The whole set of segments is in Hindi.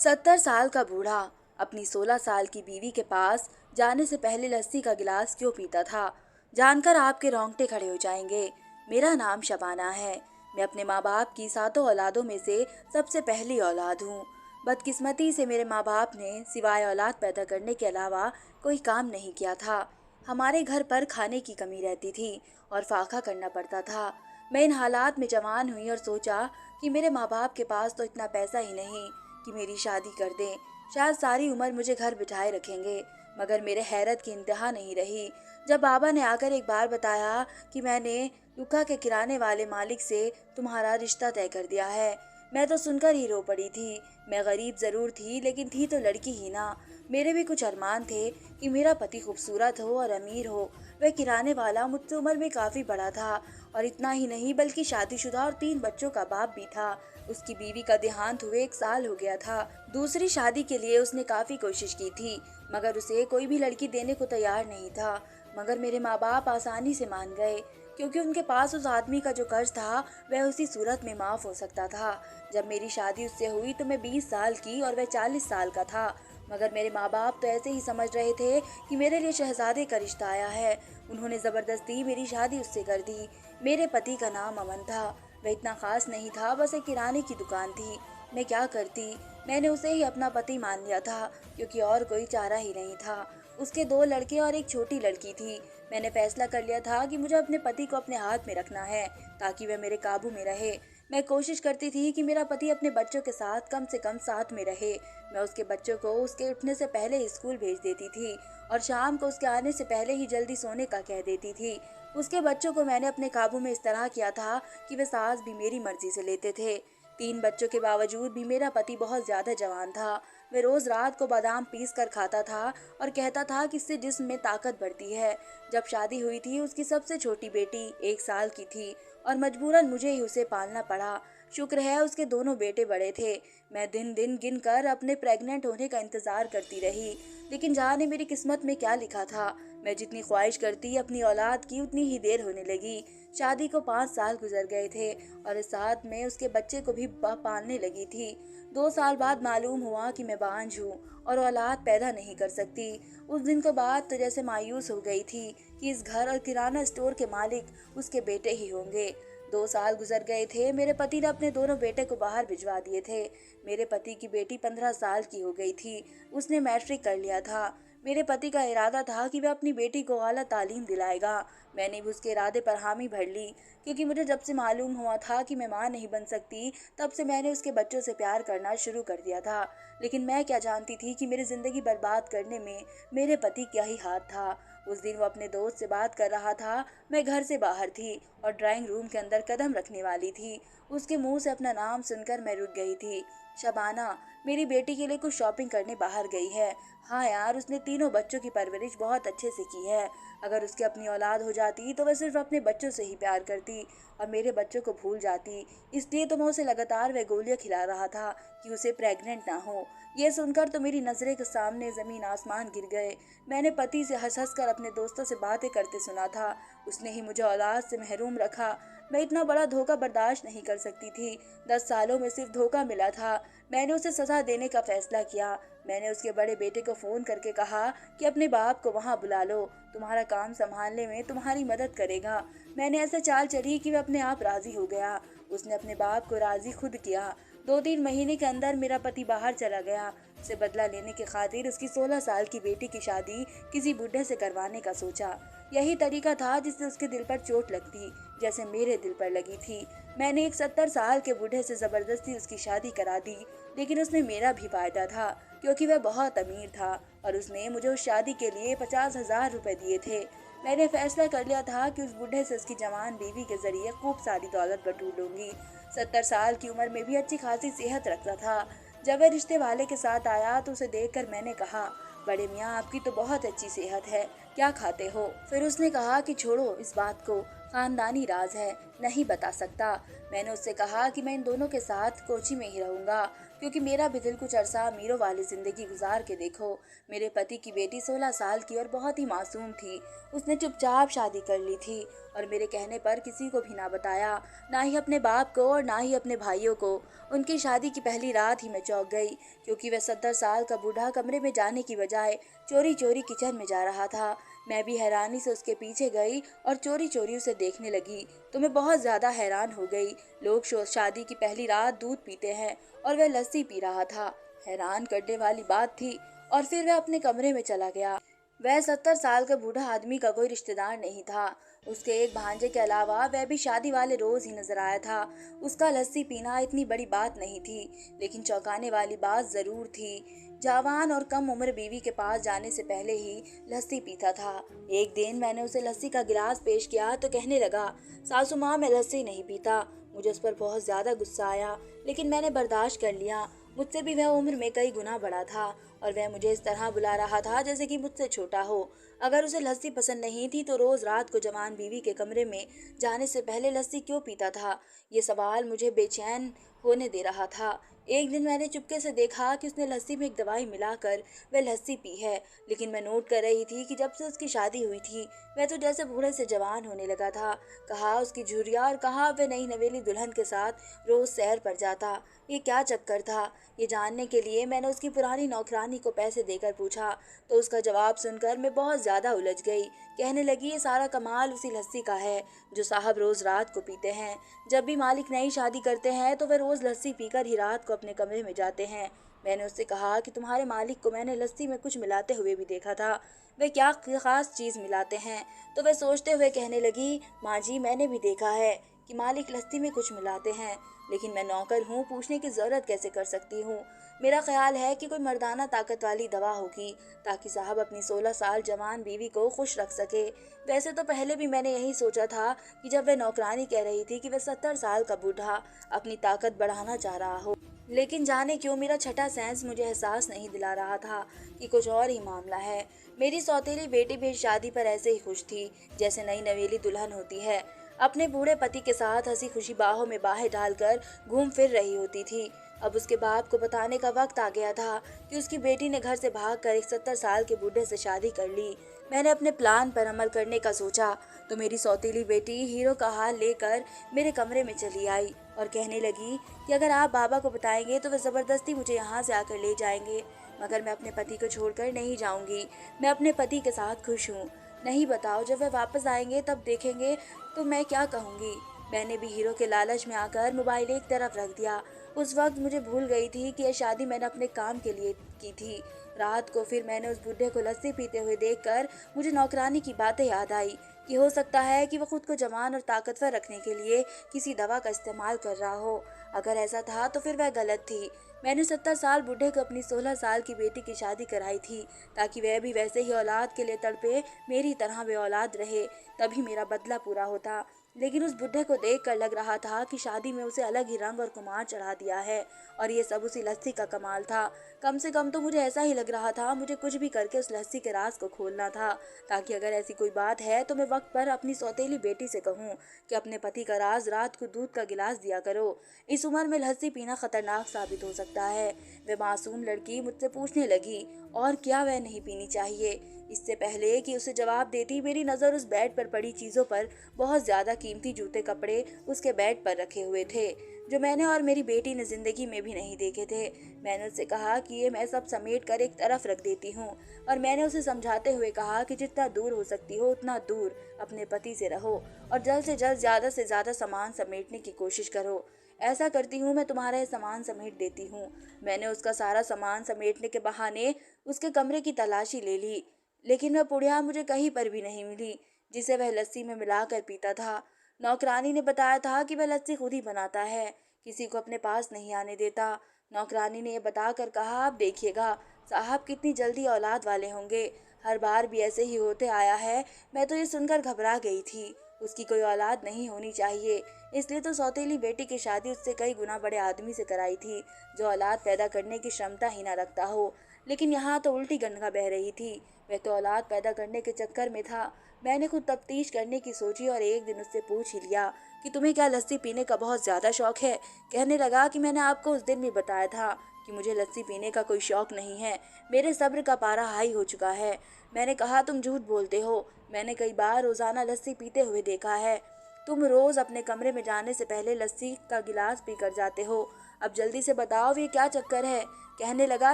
70 साल का बूढ़ा अपनी 16 साल की बीवी के पास जाने से पहले लस्सी का गिलास क्यों पीता था, जानकर आपके रोंगटे खड़े हो जाएंगे। मेरा नाम शबाना है। मैं अपने माँ बाप की 7 औलादों में से सबसे पहली औलाद हूँ। बदकिस्मती से मेरे माँ बाप ने सिवाय औलाद पैदा करने के अलावा कोई काम नहीं किया था। हमारे घर पर खाने की कमी रहती थी और फाका करना पड़ता था। मैं इन हालात में जवान हुई और सोचा कि मेरे माँ बाप के पास तो इतना पैसा ही नहीं कि मेरी शादी कर दें। शायद सारी उम्र मुझे घर बिठाए रखेंगे। मगर मेरे हैरत की इंतहा नहीं रही जब बाबा ने आकर एक बार बताया कि मैंने लुका के किराने वाले मालिक से तुम्हारा रिश्ता तय कर दिया है। मैं तो सुनकर ही रो पड़ी थी। मैं गरीब जरूर थी लेकिन थी तो लड़की ही ना। मेरे भी कुछ अरमान थे कि मेरा पति खूबसूरत हो और अमीर हो। वह किराने वाला मुझसे उम्र में काफी बड़ा था और इतना ही नहीं बल्कि शादीशुदा और 3 बच्चों का बाप भी था। उसकी बीवी का देहांत हुए 1 साल हो गया था। दूसरी शादी के लिए उसने काफी कोशिश की थी मगर उसे कोई भी लड़की देने को तैयार नहीं था। मगर मेरे माँ बाप आसानी से मान गए क्योंकि उनके पास उस आदमी का जो कर्ज था वह उसी सूरत में माफ हो सकता था। जब मेरी शादी उससे हुई तो मैं 20 साल की और वह 40 साल का था। मगर मेरे माँ बाप तो ऐसे ही समझ रहे थे कि मेरे लिए शहजादे का रिश्ता आया है। उन्होंने जबरदस्ती मेरी शादी उससे कर दी। मेरे पति का नाम अमन था। वह इतना खास नहीं था, बस एक किराने की दुकान थी। मैं क्या करती, मैंने उसे ही अपना पति मान लिया था क्योंकि और कोई चारा ही नहीं था। उसके 2 लड़के और एक छोटी लड़की थी। मैंने फैसला कर लिया था कि मुझे अपने पति को अपने हाथ में रखना है ताकि वह मेरे काबू में रहे। मैं कोशिश करती थी कि मेरा पति अपने बच्चों के साथ कम से कम साथ में रहे। मैं उसके बच्चों को उसके उठने से पहले ही स्कूल भेज देती थी और शाम को उसके आने से पहले ही जल्दी सोने का कह देती थी। उसके बच्चों को मैंने अपने काबू में इस तरह किया था कि वे सांस भी मेरी मर्जी से लेते थे। 3 बच्चों के बावजूद भी मेरा पति बहुत ज्यादा जवान था। वह रोज रात को बादाम पीस कर खाता था और कहता था कि इससे जिस्म में ताकत बढ़ती है। जब शादी हुई थी उसकी सबसे छोटी बेटी 1 साल की थी और मजबूरन मुझे ही उसे पालना पड़ा। शुक्र है उसके दोनों बेटे बड़े थे। मैं दिन दिन गिन कर अपने प्रेग्नेंट होने का इंतजार करती रही लेकिन जाने मेरी किस्मत में क्या लिखा था। मैं जितनी ख्वाहिश करती अपनी औलाद की उतनी ही देर होने लगी। शादी को 5 साल गुजर गए थे और इस साथ में उसके बच्चे को भी पालने लगी थी। 2 साल बाद मालूम हुआ कि मैं बांझ हूँ और औलाद पैदा नहीं कर सकती। उस दिन के बाद तो जैसे मायूस हो गई थी कि इस घर और किराना स्टोर के मालिक उसके बेटे ही होंगे। 2 साल गुजर गए थे। मेरे पति ने अपने दोनों बेटे को बाहर भिजवा दिए थे। मेरे पति की बेटी 15 साल की हो गई थी। उसने मैट्रिक कर लिया था। मेरे पति का इरादा था कि वह अपनी बेटी को आला तालीम दिलाएगा। मैंने भी उसके इरादे पर हामी भर ली क्योंकि मुझे जब से मालूम हुआ था कि मैं माँ नहीं बन सकती तब से मैंने उसके बच्चों से प्यार करना शुरू कर दिया था। लेकिन मैं क्या जानती थी कि मेरी जिंदगी बर्बाद करने में मेरे पति क्या ही हाथ था। उस दिन वो अपने दोस्त से बात कर रहा था। मैं घर से बाहर थी और ड्राइंग रूम के अंदर कदम रखने वाली थी। उसके मुंह से अपना नाम सुनकर मैं रुक गई थी। शबाना मेरी बेटी के लिए कुछ शॉपिंग करने बाहर गई है। हाँ यार, उसने तीनों बच्चों की परवरिश बहुत अच्छे से की है। अगर उसकी अपनी औलाद हो जाती तो वह सिर्फ अपने बच्चों से ही प्यार करती और मेरे बच्चों को भूल जाती। इसलिए तो मैं उसे लगातार वह गोलियां खिला रहा था कि उसे प्रेग्नेंट ना हो। यह सुनकर तो मेरी नजरें के सामने जमीन आसमान गिर गए। मैंने पति से हंस हंस कर अपने दोस्तों से बातें करते सुना था। उसने ही मुझे औलाद से महरूम रखा। मैं इतना बड़ा धोखा बर्दाश्त नहीं कर सकती थी। 10 सालों में सिर्फ धोखा मिला था। मैंने उसे सजा देने का फैसला किया। मैंने उसके बड़े बेटे को फोन करके कहा कि अपने बाप को वहां बुला लो, तुम्हारा काम संभालने में तुम्हारी मदद करेगा। मैंने ऐसे चाल चली कि वह अपने आप राजी हो गया। उसने अपने बाप को राजी खुद किया। 2-3 महीने के अंदर मेरा पति बाहर चला गया। उसे बदला लेने की खातिर उसकी 16 साल की बेटी की शादी किसी बुढ़े से करवाने का सोचा। यही तरीका था जिससे उसके दिल पर चोट लगती जैसे मेरे दिल पर लगी थी। मैंने एक 70 साल के बूढ़े से जबरदस्ती उसकी शादी करा दी। लेकिन उसने मेरा भी फायदा था क्योंकि वह बहुत अमीर था और उसने मुझे उस शादी के लिए 50,000 रुपए दिए थे। मैंने फैसला कर लिया था कि उस बूढ़े से उसकी जवान बीवी के जरिए खूब सारी दौलत बटोर लूंगी। 70 साल की उम्र में भी अच्छी खासी सेहत रखता था। जब वह रिश्ते वाले के साथ आया तो उसे देखकर मैंने कहा, बड़े मियाँ आपकी तो बहुत अच्छी सेहत है, क्या खाते हो? फिर उसने कहा कि छोड़ो इस बात को, खानदानी राज है, नहीं बता सकता। मैंने उससे कहा कि मैं इन दोनों के साथ कोची में ही रहूंगा क्योंकि मेरा भी दिल कुछ अरसा अमीरों वाली जिंदगी गुजार के देखो। मेरे पति की बेटी 16 साल की और बहुत ही मासूम थी। उसने चुपचाप शादी कर ली थी और मेरे कहने पर किसी को भी ना बताया, ना ही अपने बाप को और ना ही अपने भाइयों को। उनकी शादी की पहली रात ही मैं चौंक गई, क्योंकि वह 70 साल का बूढ़ा कमरे में जाने की बजाय चोरी चोरी किचन में जा रहा था। मैं भी हैरानी से उसके पीछे गई और चोरी चोरी उसे देखने लगी तो मैं बहुत ज्यादा हैरान हो गई। लोग शादी की पहली रात दूध पीते हैं और वह लस्सी पी रहा था। हैरान करने वाली बात थी। और फिर वह अपने कमरे में चला गया। वह 70 साल का बूढ़ा आदमी का कोई रिश्तेदार नहीं था। उसके एक भांजे के अलावा वह भी शादी वाले रोज ही नजर आया था। उसका लस्सी पीना इतनी बड़ी बात नहीं थी, लेकिन चौंकाने वाली बात जरूर थी। जवान और कम उम्र बीवी के पास जाने से पहले ही लस्सी पीता था। एक दिन मैंने उसे लस्सी का गिलास पेश किया तो कहने लगा, सासू माँ मैं लस्सी नहीं पीता। मुझे उस पर बहुत ज्यादा गुस्सा आया, लेकिन मैंने बर्दाश्त कर लिया। मुझसे भी वह उम्र में कई गुना बड़ा था और वह मुझे इस तरह बुला रहा था जैसे कि मुझसे छोटा हो। अगर उसे लस्सी पसंद नहीं थी तो रोज रात को जवान बीवी के कमरे में जाने से पहले लस्सी क्यों पीता था? ये सवाल मुझे बेचैन होने दे रहा था। एक दिन मैंने चुपके से देखा कि उसने लस्सी में एक दवाई मिलाकर वह लस्सी पी है, लेकिन मैं नोट कर रही थी कि जब से उसकी शादी हुई थी वह तो जैसे बूढ़े से जवान होने लगा था। कहा उसकी झुर्रियाँ और कहा वह नई नवेली दुल्हन के साथ रोज सैर पर जाता। ये क्या चक्कर था? ये जानने के लिए मैंने उसकी पुरानी नौकरानी को पैसे देकर पूछा तो उसका जवाब सुनकर मैं बहुत ज्यादा उलझ गई। कहने लगी ये सारा कमाल उसी लस्सी का है जो साहब रोज रात को पीते हैं। जब भी मालिक नई शादी करते हैं तो वे रोज लस्सी पीकर ही रात को अपने कमरे में जाते हैं। मैंने उससे कहा कि तुम्हारे मालिक को मैंने लस्सी में कुछ मिलाते हुए भी देखा था। वे क्या खास चीज मिलाते हैं? तो वे सोचते हुए कहने लगी, माँ जी मैंने भी देखा है कि मालिक लस्सी में कुछ मिलाते हैं, लेकिन मैं नौकर हूँ, पूछने की जरूरत कैसे कर सकती हूँ। मेरा ख्याल है कि कोई मर्दाना ताकत वाली दवा होगी ताकि साहब अपनी 16 साल जवान बीवी को खुश रख सके। वैसे तो पहले भी मैंने यही सोचा था कि जब वह नौकरानी कह रही थी कि वह 70 साल का बूढ़ा अपनी ताकत बढ़ाना चाह रहा हो, लेकिन जाने क्यों मेरा छठा सेंस मुझे एहसास नहीं दिला रहा था कि कुछ और ही मामला है। मेरी सौतेली बेटी भी इस शादी पर ऐसे ही खुश थी जैसे नई नवेली दुल्हन होती है। अपने बूढ़े पति के साथ हंसी खुशी बाहों में बाहें डालकर घूम फिर रही होती थी। अब उसके बाप को बताने का वक्त आ गया था कि उसकी बेटी ने घर से भागकर एक 70 साल के बूढ़े से शादी कर ली। मैंने अपने प्लान पर अमल करने का सोचा तो मेरी सौतेली बेटी हीरो का हाल लेकर मेरे कमरे में चली आई और कहने लगी कि अगर आप बाबा को बताएंगे तो वे जबरदस्ती मुझे यहाँ से आकर ले जाएंगे, मगर मैं अपने पति को छोड़कर नहीं जाऊंगी। मैं अपने पति के साथ खुश हूँ। नहीं बताओ, जब वह वापस आएंगे तब देखेंगे तो मैं क्या कहूँगी। मैंने भी हीरो के लालच में आकर मोबाइल एक तरफ रख दिया। उस वक्त मुझे भूल गई थी कि यह शादी मैंने अपने काम के लिए की थी। रात को फिर मैंने उस बुढ़े को लस्सी पीते हुए देखकर मुझे नौकरानी की बातें याद आई कि हो सकता है कि वह खुद को जवान और ताकतवर रखने के लिए किसी दवा का इस्तेमाल कर रहा हो। अगर ऐसा था तो फिर वह गलत थी। मैंने 70 साल बूढ़े को अपनी 16 साल की बेटी की शादी कराई थी ताकि वह भी वैसे ही औलाद के लिए तड़पे मेरी तरह वे औलाद रहे, तभी मेरा बदला पूरा होता। लेकिन उस बुढ़े को देखकर लग रहा था कि शादी में उसे अलग ही रंग और खुमार चढ़ा दिया है और ये सब उसी लस्सी का कमाल था। कम से कम तो मुझे ऐसा ही लग रहा था। मुझे कुछ भी करके उस लस्सी के राज को खोलना था ताकि अगर ऐसी कोई बात है तो मैं वक्त पर अपनी सौतेली बेटी से कहूँ कि अपने पति का राज रात को दूध का गिलास दिया करो। इस उम्र में लस्सी पीना खतरनाक साबित हो सकता है। वह मासूम लड़की मुझसे पूछने लगी, और क्या वह नहीं पीनी चाहिए? इससे पहले कि उसे जवाब देती मेरी नज़र उस बेड पर पड़ी चीज़ों पर, बहुत ज़्यादा कीमती जूते कपड़े उसके बेड पर रखे हुए थे जो मैंने और मेरी बेटी ने जिंदगी में भी नहीं देखे थे। मैंने उससे कहा कि ये मैं सब समेट कर एक तरफ रख देती हूँ और मैंने उसे समझाते हुए कहा कि जितना दूर हो सकती हो उतना दूर अपने पति से रहो और जल्द से जल्द ज़्यादा से ज़्यादा सामान समेटने की कोशिश करो। ऐसा करती हूँ मैं तुम्हारा ये सामान समेट देती हूँ। मैंने उसका सारा सामान समेटने के बहाने उसके कमरे की तलाशी ले ली, लेकिन वह पुड़िया मुझे कहीं पर भी नहीं मिली जिसे वह लस्सी में मिलाकर पीता था। नौकरानी ने बताया था कि वह लस्सी खुद ही बनाता है, किसी को अपने पास नहीं आने देता। नौकरानी ने यह बताकर कहा, आप देखिएगा साहब कितनी जल्दी औलाद वाले होंगे, हर बार भी ऐसे ही होते आया है। मैं तो ये सुनकर घबरा गई थी। उसकी कोई औलाद नहीं होनी चाहिए, इसलिए तो सौतेली बेटी की शादी उससे कई गुना बड़े आदमी से कराई थी जो औलाद पैदा करने की क्षमता ही ना रखता हो। लेकिन यहाँ तो उल्टी गंगा बह रही थी। वह तो औलाद पैदा करने के चक्कर में था। मैंने खुद तफ्तीश करने की सोची और एक दिन उससे पूछ ही लिया कि तुम्हें क्या लस्सी पीने का बहुत ज़्यादा शौक है? कहने लगा कि मैंने आपको उस दिन भी बताया था कि मुझे लस्सी पीने का कोई शौक नहीं है। मेरे सब्र का पारा हाई हो चुका है। मैंने कहा, तुम झूठ बोलते हो। मैंने कई बार रोजाना लस्सी पीते हुए देखा है। तुम रोज अपने कमरे में जाने से पहले लस्सी का गिलास पी कर जाते हो। अब जल्दी से बताओ, ये क्या चक्कर है? कहने लगा,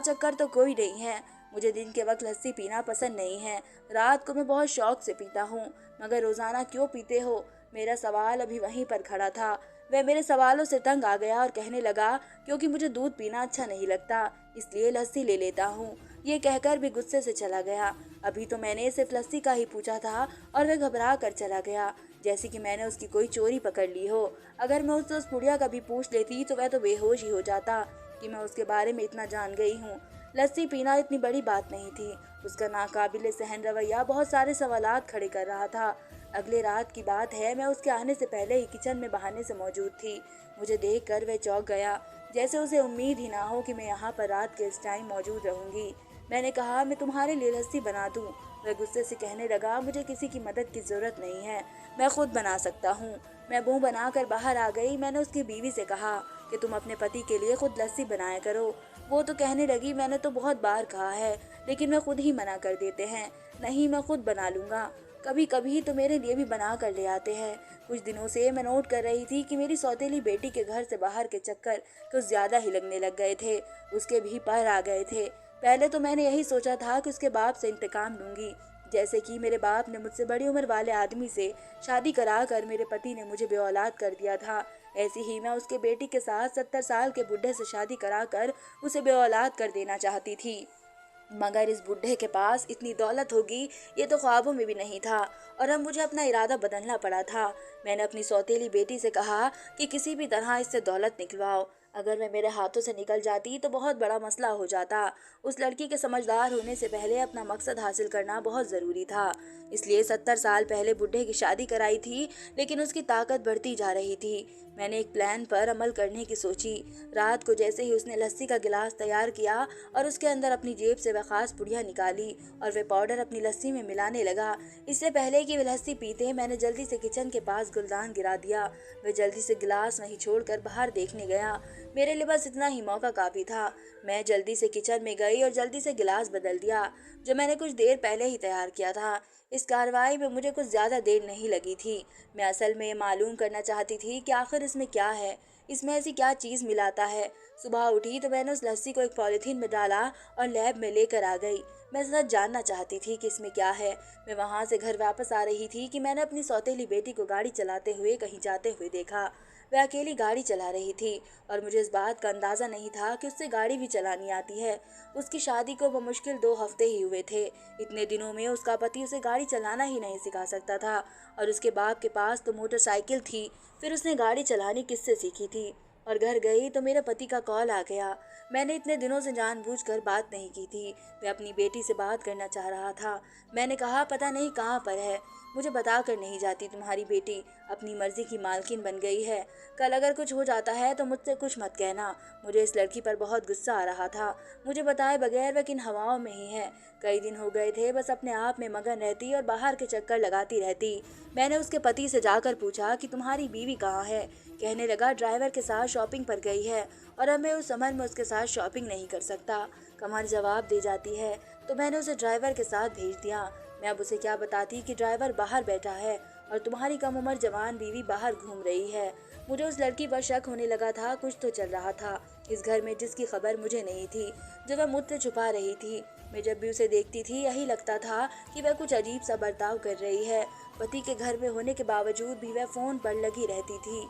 चक्कर तो कोई नहीं है। मुझे दिन के वक्त लस्सी पीना पसंद नहीं है। रात को मैं बहुत शौक से पीता हूँ। मगर रोजाना क्यों पीते हो? मेरा सवाल अभी वहीं पर खड़ा था। वह मेरे सवालों से तंग आ गया और कहने लगा, क्योंकि मुझे दूध पीना अच्छा नहीं लगता, इसलिए लस्सी ले लेता हूँ। ये कहकर भी गुस्से से चला गया। अभी तो मैंने सिर्फ लस्सी का ही पूछा था और वह घबरा कर चला गया, जैसे कि मैंने उसकी कोई चोरी पकड़ ली हो। अगर मैं उससे उस बुढ़िया का भी पूछ लेती तो वह तो बेहोश ही हो जाता कि मैं उसके बारे में इतना जान गई हूँ। लस्सी पीना इतनी बड़ी बात नहीं थी। उसका नाकाबिले सहन रवैया बहुत सारे सवालात खड़े कर रहा था। अगले रात की बात है, मैं उसके आने से पहले ही किचन में बहाने से मौजूद थी। मुझे देखकर वह चौंक गया, जैसे उसे उम्मीद ही ना हो कि मैं यहाँ पर रात के इस टाइम मौजूद रहूंगी। मैंने कहा, मैं तुम्हारे लिए लस्सी बना दूं। वह गुस्से से कहने लगा, मुझे किसी की मदद की जरूरत नहीं है, मैं खुद बना सकता हूँ। मैं मुंह बनाकर बाहर आ गई। मैंने उसकी बीवी से कहा कि तुम अपने पति के लिए खुद लस्सी बनाया करो। वो तो कहने लगी, मैंने तो बहुत बार कहा है, लेकिन मैं खुद ही मना कर देते हैं। नहीं, मैं खुद बना लूंगा। कभी कभी तो मेरे लिए भी बना कर ले आते हैं। कुछ दिनों से मैं नोट कर रही थी कि मेरी सौतेली बेटी के घर से बाहर के चक्कर कुछ ज्यादा ही लगने लग गए थे। उसके भी पर आ गए थे। पहले तो मैंने यही सोचा था कि उसके बाप से इंतकाम लूंगी, जैसे कि मेरे बाप ने मुझसे बड़ी उम्र वाले आदमी से शादी करा कर मेरे पति ने मुझे बेऔलाद कर दिया था। ऐसी ही मैं उसके बेटी के साथ 70 साल के बुढ़े से शादी करा कर उसे बेऔलाद कर देना चाहती थी। मगर इस बुढ़े के पास इतनी दौलत होगी, ये तो ख्वाबों में भी नहीं था। और अब मुझे अपना इरादा बदलना पड़ा था। मैंने अपनी सौतेली बेटी से कहा कि किसी भी तरह इससे दौलत निकलवाओ। अगर वह मेरे हाथों से निकल जाती तो बहुत बड़ा मसला हो जाता। उस लड़की के समझदार होने से पहले अपना मकसद हासिल करना बहुत ज़रूरी था। इसलिए 70 साल पहले बुढ़े की शादी कराई थी, लेकिन उसकी ताकत बढ़ती जा रही थी। मैंने एक प्लान पर अमल करने की सोची। रात को जैसे ही उसने लस्सी का गिलास तैयार किया और उसके अंदर अपनी जेब से वह खास पुड़िया निकाली और वह पाउडर अपनी लस्सी में मिलाने लगा। इससे पहले कि वह लस्सी पीते, मैंने जल्दी से किचन के पास गुलदान गिरा दिया। वह जल्दी से गिलास वहीं छोड़कर बाहर देखने गया। मेरे लिए बस इतना ही मौका काफी था। मैं जल्दी से किचन में गई और जल्दी से गिलास बदल दिया, जो मैंने कुछ देर पहले ही तैयार किया था। इस कार्रवाई में मुझे कुछ ज्यादा देर नहीं लगी थी। मैं असल में मालूम करना चाहती थी कि आखिर इसमें क्या है, इसमें ऐसी क्या चीज मिलाता है। सुबह उठी तो मैंने उस लस्सी को एक पॉलिथीन में डाला और लैब में लेकर आ गई। मैं सच जानना चाहती थी कि इसमें क्या है। मैं वहां से घर वापस आ रही थी कि मैंने अपनी सौतेली बेटी को गाड़ी चलाते हुए कहीं जाते हुए देखा। वह अकेली गाड़ी चला रही थी और मुझे इस बात का अंदाजा नहीं था कि उससे गाड़ी भी चलानी आती है। उसकी शादी को बमुश्किल 2 हफ्ते ही हुए थे। इतने दिनों में उसका पति उसे गाड़ी चलाना ही नहीं सिखा सकता था और उसके बाप के पास तो मोटरसाइकिल थी। फिर उसने गाड़ी चलानी किससे सीखी थी? और घर गई तो मेरे पति का कॉल आ गया। मैंने इतने दिनों से जानबूझकर बात नहीं की थी। वह अपनी बेटी से बात करना चाह रहा था। मैंने कहा, पता नहीं कहाँ पर है, मुझे बता कर नहीं जाती तुम्हारी बेटी, अपनी मर्जी की मालकिन बन गई है। कल अगर कुछ हो जाता है तो मुझसे कुछ मत कहना। मुझे इस लड़की पर बहुत गुस्सा आ रहा था। मुझे बताए बगैर वह किन हवाओं में ही है। कई दिन हो गए थे, बस अपने आप में मगन रहती और बाहर के चक्कर लगाती रहती। मैंने उसके पति से जाकर पूछा कि तुम्हारी बीवी कहाँ है? कहने लगा, ड्राइवर के साथ शॉपिंग पर गई है और अब मैं उस उम्र में उसके साथ शॉपिंग नहीं कर सकता। कमर जवाब दे जाती है। तो मैंने उसे ड्राइवर के साथ भेज दिया। मैं अब उसे क्या बताती कि ड्राइवर बाहर बैठा है और तुम्हारी कम उम्र जवान बीवी बाहर घूम रही है। मुझे उस लड़की पर शक होने लगा था। कुछ तो चल रहा था इस घर में जिसकी खबर मुझे नहीं थी, जो वह मुझसे छुपा रही थी। मैं जब भी उसे देखती थी यही लगता था कि वह कुछ अजीब सा बर्ताव कर रही है। पति के घर में होने के बावजूद भी वह फोन पर लगी रहती थी।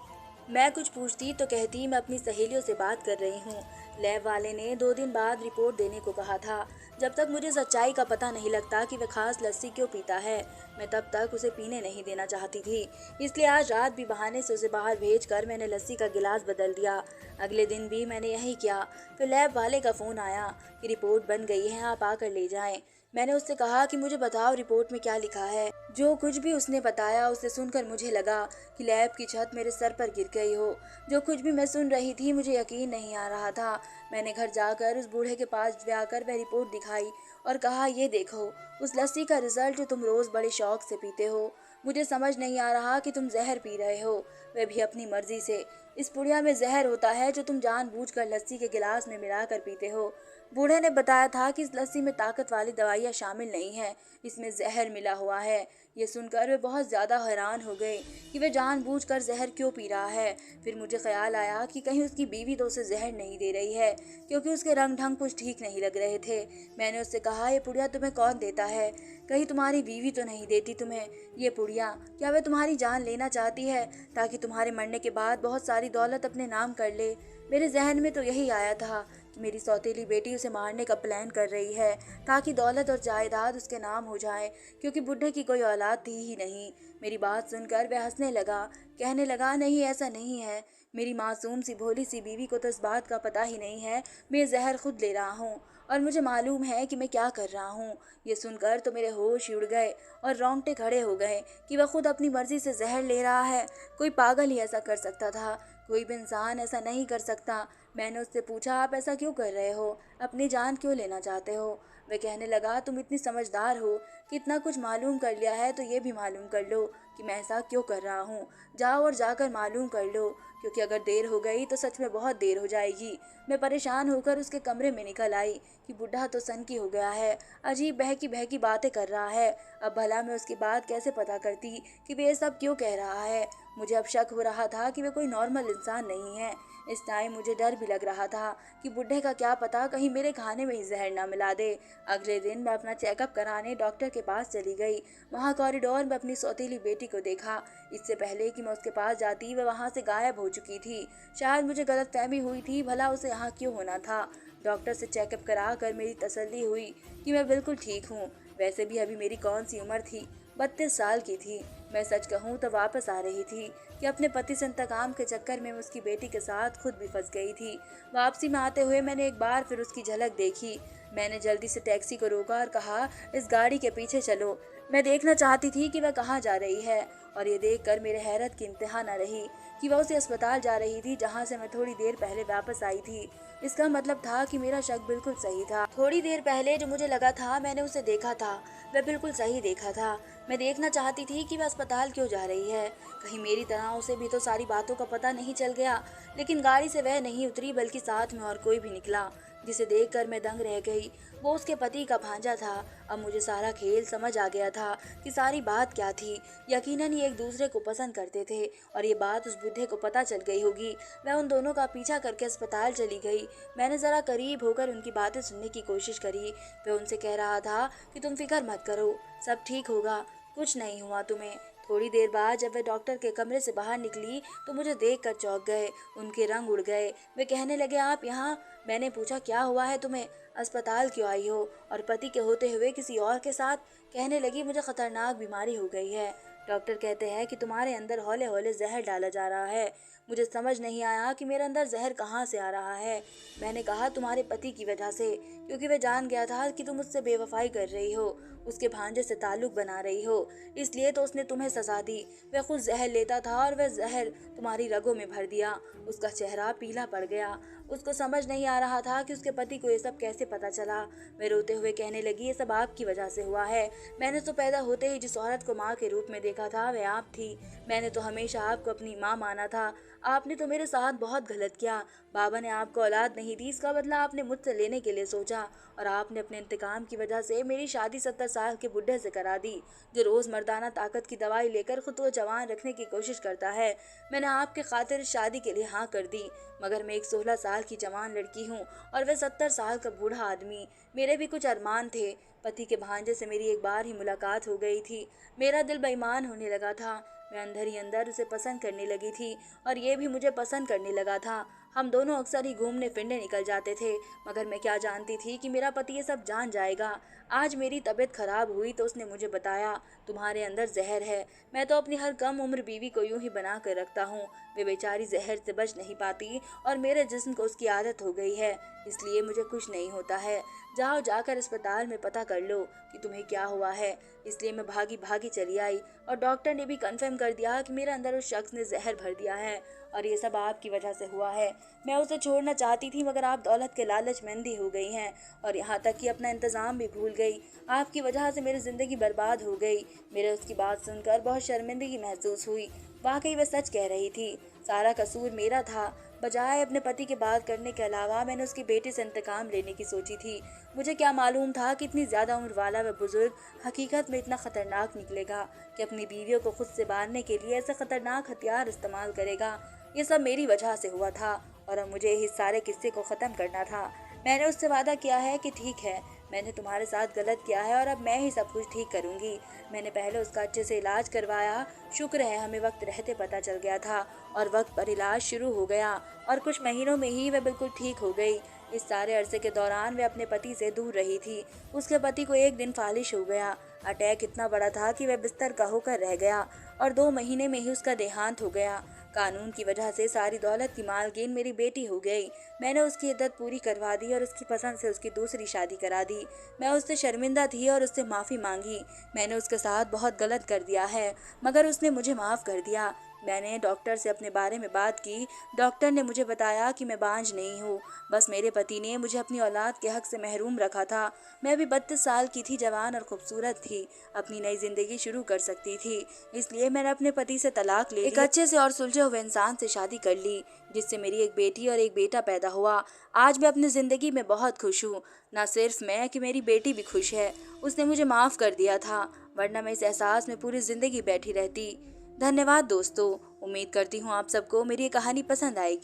मैं कुछ पूछती तो कहती, मैं अपनी सहेलियों से बात कर रही हूँ। लैब वाले ने 2 दिन बाद रिपोर्ट देने को कहा था। जब तक मुझे सच्चाई का पता नहीं लगता कि वह खास लस्सी क्यों पीता है, मैं तब तक उसे पीने नहीं देना चाहती थी। इसलिए आज रात भी बहाने से उसे बाहर भेजकर मैंने लस्सी का गिलास बदल दिया। अगले दिन भी मैंने यही किया। फिर लैब वाले का फोन आया कि रिपोर्ट बन गई है, आप आकर ले जाएं। मैंने उससे कहा कि मुझे बताओ रिपोर्ट में क्या लिखा है। जो कुछ भी उसने बताया उसे सुनकर मुझे लगा कि लैब की छत मेरे सर पर गिर गई हो। जो कुछ भी मैं सुन रही थी मुझे यकीन नहीं आ रहा था। मैंने घर जाकर उस बूढ़े के पास जाकर वह रिपोर्ट दिखाई और कहा, ये देखो उस लस्सी का रिजल्ट जो तुम रोज बड़े शौक से पीते हो। मुझे समझ नहीं आ रहा कि तुम जहर पी रहे हो, वह भी अपनी मर्जी से। इस पुड़िया में जहर होता है जो तुम जानबूझकर लस्सी के गिलास में मिलाकर पीते हो। बूढ़े ने बताया था कि इस लस्सी में ताकत वाली दवाइयाँ शामिल नहीं है, इसमें जहर मिला हुआ है। ये सुनकर वे बहुत ज़्यादा हैरान हो गए कि वे जानबूझकर जहर क्यों पी रहा है। फिर मुझे ख्याल आया कि कहीं उसकी बीवी तो उसे जहर नहीं दे रही है, क्योंकि उसके रंग ढंग कुछ ठीक नहीं लग रहे थे। मैंने उससे कहा, ये पुड़िया तुम्हें कौन देता है? कहीं तुम्हारी बीवी तो नहीं देती तुम्हें ये पुड़िया? क्या वे तुम्हारी जान लेना चाहती है ताकि तुम्हारे मरने के बाद बहुत सारी दौलत अपने नाम कर ले? मेरे जहन में तो यही आया था कि मेरी सौतेली बेटी उसे मारने का प्लान कर रही है ताकि दौलत और जायदाद उसके नाम हो जाए, क्योंकि बुढ़े की कोई औलाद थी ही नहीं। मेरी बात सुनकर वह हंसने लगा, कहने लगा, नहीं ऐसा नहीं है। मेरी मासूम सी भोली सी बीवी को तो इस बात का पता ही नहीं है मैं जहर खुद ले रहा हूँ और मुझे मालूम है कि मैं क्या कर रहा हूँ। ये सुनकर तो मेरे होश उड़ गए और रोंगटे खड़े हो गए कि वह खुद अपनी मर्जी से जहर ले रहा है। कोई पागल ही ऐसा कर सकता था, कोई भी इंसान ऐसा नहीं कर सकता। मैंने उससे पूछा, आप ऐसा क्यों कर रहे हो? अपनी जान क्यों लेना चाहते हो? वह कहने लगा, तुम इतनी समझदार हो कि इतना कुछ मालूम कर लिया है तो ये भी मालूम कर लो कि मैं ऐसा क्यों कर रहा हूँ। जाओ और जाकर मालूम कर लो, क्योंकि अगर देर हो गई तो सच में बहुत देर हो जाएगी। मैं परेशान होकर उसके कमरे में निकल आई कि बुढ़ा तो सनकी हो गया है, अजीब बहकी बहकी बातें कर रहा है। अब भला मैं उसकी बात कैसे पता करती कि वे ये सब क्यों कह रहा है? मुझे अब शक हो रहा था कि वे कोई नॉर्मल इंसान नहीं है। इस टाइम मुझे डर भी लग रहा था कि बुढ़े का क्या पता कहीं मेरे खाने में ही जहर ना मिला दे। अगले दिन मैं अपना चेकअप कराने डॉक्टर के पास चली गई। वहाँ कॉरिडोर में अपनी सौतीली बेटी को देखा। इससे पहले कि मैं उसके पास जाती वह वहाँ से गायब हो चुकी थी। शायद मुझे गलतफहमी हुई थी, भला उसे यहाँ क्यों होना था। डॉक्टर से चेकअप करा कर मेरी तसल्ली हुई कि मैं बिल्कुल ठीक हूँ। वैसे भी अभी मेरी कौन सी उम्र थी, 32 साल की थी। मैं सच कहूँ तो वापस आ रही थी कि अपने पति से इंतकाम के चक्कर में उसकी बेटी के साथ खुद भी फंस गई थी। वापसी में आते हुए मैंने एक बार फिर उसकी झलक देखी। मैंने जल्दी से टैक्सी को रोका और कहा, इस गाड़ी के पीछे चलो। मैं देखना चाहती थी कि वह कहाँ जा रही है, और ये देखकर मेरे हैरत की इंतहा न रही कि वह उसे अस्पताल जा रही थी जहाँ से मैं थोड़ी देर पहले वापस आई थी। इसका मतलब था कि मेरा शक बिल्कुल सही था। थोड़ी देर पहले जो मुझे लगा था मैंने उसे देखा था, वह बिल्कुल सही देखा था। मैं देखना चाहती थी कि वह अस्पताल क्यों जा रही है। कहीं मेरी तरह उसे भी तो सारी बातों का पता नहीं चल गया। लेकिन गाड़ी से वह नहीं उतरी, बल्कि साथ में और कोई भी निकला, जिसे देखकर मैं दंग रह गई। वो उसके पति का भांजा था। अब मुझे सारा खेल समझ आ गया था कि सारी बात क्या थी। यकीनन ये एक दूसरे को पसंद करते थे और ये बात उस बुढ़े को पता चल गई होगी। वह उन दोनों का पीछा करके अस्पताल चली गई। मैंने ज़रा करीब होकर उनकी बातें सुनने की कोशिश करी। वह उनसे कह रहा था कि तुम फिक्र मत करो, सब ठीक होगा, कुछ नहीं हुआ तुम्हें। थोड़ी देर बाद जब वे डॉक्टर के कमरे से बाहर निकली तो मुझे देखकर चौंक गए। उनके रंग उड़ गए। वे कहने लगे, आप यहाँ? मैंने पूछा, क्या हुआ है तुम्हें? अस्पताल क्यों आई हो, और पति के होते हुए किसी और के साथ? कहने लगी, मुझे खतरनाक बीमारी हो गई है। डॉक्टर कहते हैं कि तुम्हारे अंदर हौले हौले जहर डाला जा रहा है। मुझे समझ नहीं आया कि मेरे अंदर जहर कहाँ से आ रहा है। मैंने कहा, तुम्हारे पति की वजह से, क्योंकि वह जान गया था कि तुम उससे बेवफाई कर रही हो, उसके भांजे से ताल्लुक बना रही हो, इसलिए तो उसने तुम्हें सजा दी। वह खुद जहर लेता था और वह जहर तुम्हारी रगों में भर दिया। उसका चेहरा पीला पड़ गया। उसको समझ नहीं आ रहा था कि उसके पति को ये सब कैसे पता चला। वह रोते हुए कहने लगी, ये सब आपकी वजह से हुआ है। मैंने तो पैदा होते ही जिस औरत को माँ के रूप में देखा था वह आप थी। मैंने तो हमेशा आपको अपनी माँ माना था। आपने तो मेरे साथ बहुत गलत किया। बाबा ने आपको औलाद नहीं दी, इसका बदला आपने मुझसे लेने के लिए सोचा, और आपने अपने इंतकाम की वजह से मेरी शादी 70 साल के बुढ़े से करा दी, जो रोज़ मर्दाना ताकत की दवाई लेकर खुद को जवान रखने की कोशिश करता है। मैंने आपके खातिर शादी के लिए हाँ कर दी, मगर मैं एक 16 साल की जवान लड़की हूँ और वह 70 साल का बूढ़ा आदमी। मेरे भी कुछ अरमान थे। पति के भांजे से मेरी एक बार ही मुलाकात हो गई थी। मेरा दिल बेईमान होने लगा था। मैं अंदर ही अंदर उसे पसंद करने लगी थी और ये भी मुझे पसंद करने लगा था। हम दोनों अक्सर ही घूमने फिरने निकल जाते थे, मगर मैं क्या जानती थी कि मेरा पति ये सब जान जाएगा। आज मेरी तबीयत खराब हुई तो उसने मुझे बताया, तुम्हारे अंदर जहर है। मैं तो अपनी हर कम उम्र बीवी को यूं ही बना कर रखता हूँ। वे बेचारी जहर से बच नहीं पाती और मेरे जिस्म को उसकी आदत हो गई है, इसलिए मुझे कुछ नहीं होता है। जाओ, जाकर अस्पताल में पता कर लो कि तुम्हें क्या हुआ है। इसलिए मैं भागी भागी चली आई और डॉक्टर ने भी कंफर्म कर दिया कि मेरे अंदर उस शख्स ने जहर भर दिया है और ये सब आपकी वजह से हुआ है। मैं उसे छोड़ना चाहती थी, मगर आप दौलत के लालच में अंधी हो गई हैं और यहाँ तक कि अपना इंतज़ाम भी भूल गई। आपकी वजह से मेरी ज़िंदगी बर्बाद हो गई। मेरे उसकी बात सुनकर बहुत शर्मिंदगी महसूस हुई। वाकई वह सच कह रही थी। सारा कसूर मेरा था। बजाय अपने पति की बात करने के अलावा मैंने उसकी बेटी से इंतकाम लेने की सोची थी। मुझे क्या मालूम था कि इतनी ज्यादा उम्र वाला वह बुजुर्ग हकीकत में इतना खतरनाक निकलेगा कि अपनी बीवियों को खुद से बांधने के लिए ऐसे खतरनाक हथियार इस्तेमाल करेगा। ये सब मेरी वजह से हुआ था और अब मुझे इस सारे किस्से को खत्म करना था। मैंने उससे वादा किया है कि ठीक है, मैंने तुम्हारे साथ गलत किया है और अब मैं ही सब कुछ ठीक करूंगी। मैंने पहले उसका अच्छे से इलाज करवाया। शुक्र है हमें वक्त रहते पता चल गया था और वक्त पर इलाज शुरू हो गया और कुछ महीनों में ही वह बिल्कुल ठीक हो गई। इस सारे अरसे के दौरान वह अपने पति से दूर रही थी। उसके पति को एक दिन फालिश हो गया। अटैक इतना बड़ा था कि वह बिस्तर का होकर रह गया और 2 महीने में ही उसका देहांत हो गया। कानून की वजह से सारी दौलत की मालकिन मेरी बेटी हो गई। मैंने उसकी इद्दत पूरी करवा दी और उसकी पसंद से उसकी दूसरी शादी करा दी। मैं उससे शर्मिंदा थी और उससे माफ़ी मांगी। मैंने उसके साथ बहुत गलत कर दिया है, मगर उसने मुझे माफ़ कर दिया। मैंने डॉक्टर से अपने बारे में बात की। डॉक्टर ने मुझे बताया कि मैं बांझ नहीं हूँ, बस मेरे पति ने मुझे अपनी औलाद के हक से महरूम रखा था। मैं अभी 32 साल की थी, जवान और खूबसूरत थी, अपनी नई जिंदगी शुरू कर सकती थी। इसलिए मैंने अपने पति से तलाक ले ली, एक अच्छे से और सुलझे हुए इंसान से शादी कर ली, जिससे मेरी एक बेटी और एक बेटा पैदा हुआ। आज मैं अपनी जिंदगी में बहुत खुश हूँ। ना सिर्फ मैं कि मेरी बेटी भी खुश है। उसने मुझे माफ कर दिया था, वरना मैं इस एहसास में पूरी जिंदगी बैठी रहती। धन्यवाद दोस्तों। उम्मीद करती हूँ आप सबको मेरी ये कहानी पसंद आएगी।